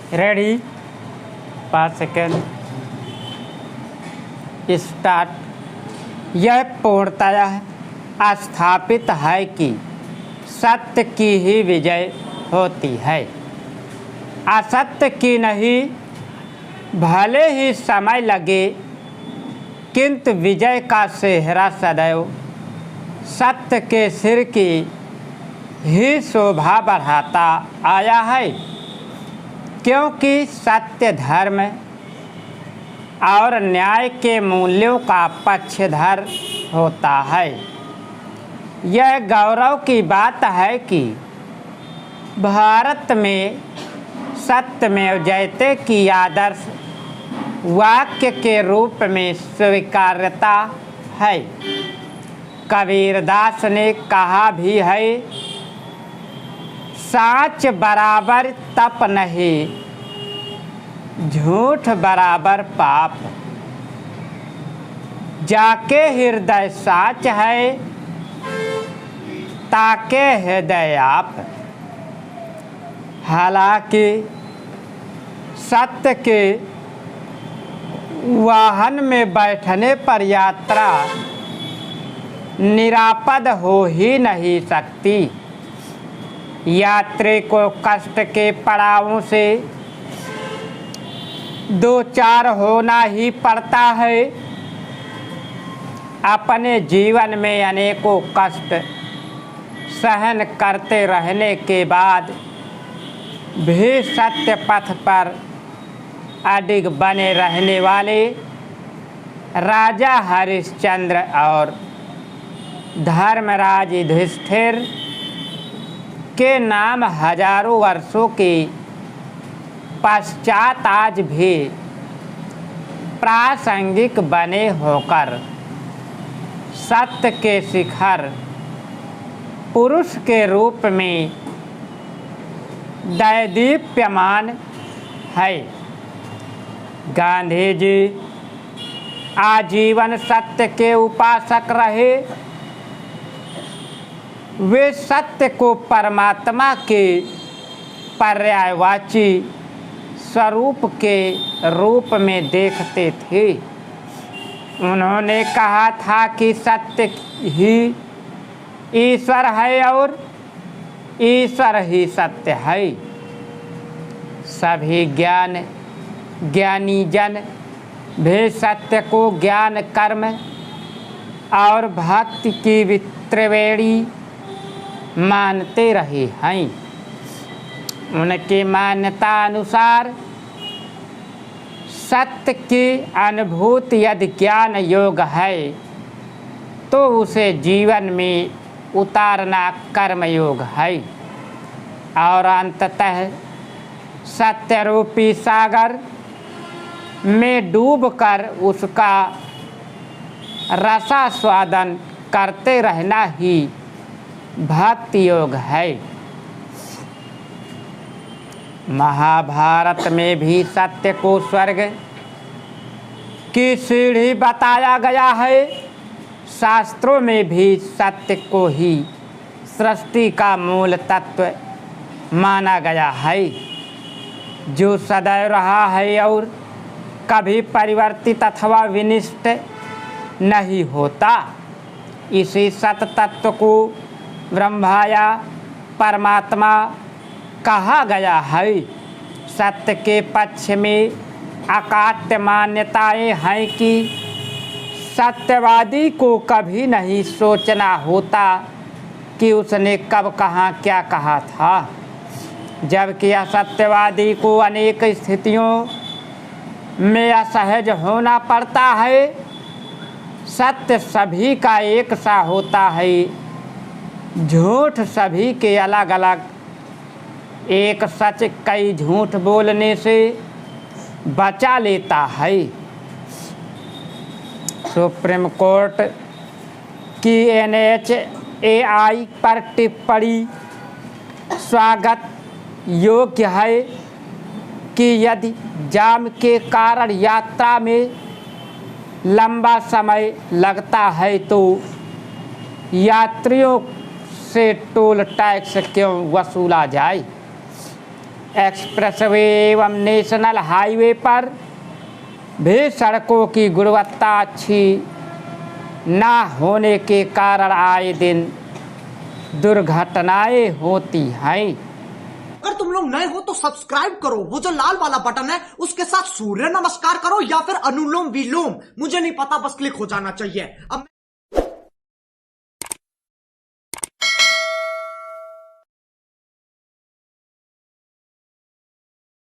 Ready 5 second start. यह पूर्णतः स्थापित है कि सत्य की ही विजय होती है, असत्य की नहीं। भले ही समय लगे किंतु विजय का सेहरा सदैव सत्य के सिर की ही शोभा बढ़ाता आया है, क्योंकि सत्य धर्म और न्याय के मूल्यों का पक्षधर होता है। यह गौरव की बात है कि भारत में सत्यमेव जयते की आदर्श वाक्य के रूप में स्वीकार्यता है। कबीरदास ने कहा भी है, साच बराबर तप नहीं, झूठ बराबर पाप। जाके हृदय साच है, ताके हृदय आप। हालांकि सत्य के वाहन में बैठने पर यात्रा निरापद हो ही नहीं सकती। यात्री को कष्ट के पड़ावों से दो चार होना ही पड़ता है। अपने जीवन में अनेकों कष्ट सहन करते रहने के बाद भी सत्य पथ पर अडिग बने रहने वाले राजा हरिश्चंद्र और धर्मराज युधिष्ठिर के नाम हजारों वर्षों के पश्चात आज भी प्रासंगिक बने होकर सत्य के शिखर पुरुष के रूप में दैदीप्यमान है। गांधी जी आजीवन सत्य के उपासक रहे। वे सत्य को परमात्मा के पर्यायवाची स्वरूप के रूप में देखते थे। उन्होंने कहा था कि सत्य ही ईश्वर है और ईश्वर ही सत्य है। सभी ज्ञानी जन भी सत्य को ज्ञान कर्म और भक्ति की त्रिवेणी मानते रहे हैं। उनकी मान्यता अनुसार सत्य की अनुभूति यदि ज्ञान योग है तो उसे जीवन में उतारना कर्मयोग है और अंततः सत्य रूपी सागर में डूबकर उसका रसास्वादन करते रहना ही भक्ति योग है। महाभारत में भी सत्य को स्वर्ग की सीढ़ी बताया गया है। शास्त्रों में भी सत्य को ही सृष्टि का मूल तत्व माना गया है, जो सदैव रहा है और कभी परिवर्तित अथवा विनिष्ट नहीं होता। इसी सत्य तत्व को ब्रह्मा या परमात्मा कहा गया है। सत्य के पक्ष में अकाट्य मान्यताएं हैं कि सत्यवादी को कभी नहीं सोचना होता कि उसने कब कहाँ क्या कहा था, जबकि असत्यवादी को अनेक स्थितियों में असहज होना पड़ता है। सत्य सभी का एक सा होता है, झूठ सभी के अलग अलग। एक सच कई झूठ बोलने से बचा लेता है। सुप्रीम कोर्ट की NHAI पर टिप्पणी स्वागत योग्य है कि यदि जाम के कारण यात्रा में लंबा समय लगता है तो यात्रियों से टोल टैक्स क्यों वसूला जाए। एक्सप्रेसवे एवं नेशनल हाईवे पर भी सड़कों की गुणवत्ता अच्छी ना होने के कारण आए दिन दुर्घटनाएं होती हैं। अगर तुम लोग नए हो तो सब्सक्राइब करो, वो जो लाल वाला बटन है उसके साथ सूर्य नमस्कार करो या फिर अनुलोम विलोम, मुझे नहीं पता, बस क्लिक हो जाना चाहिए। अब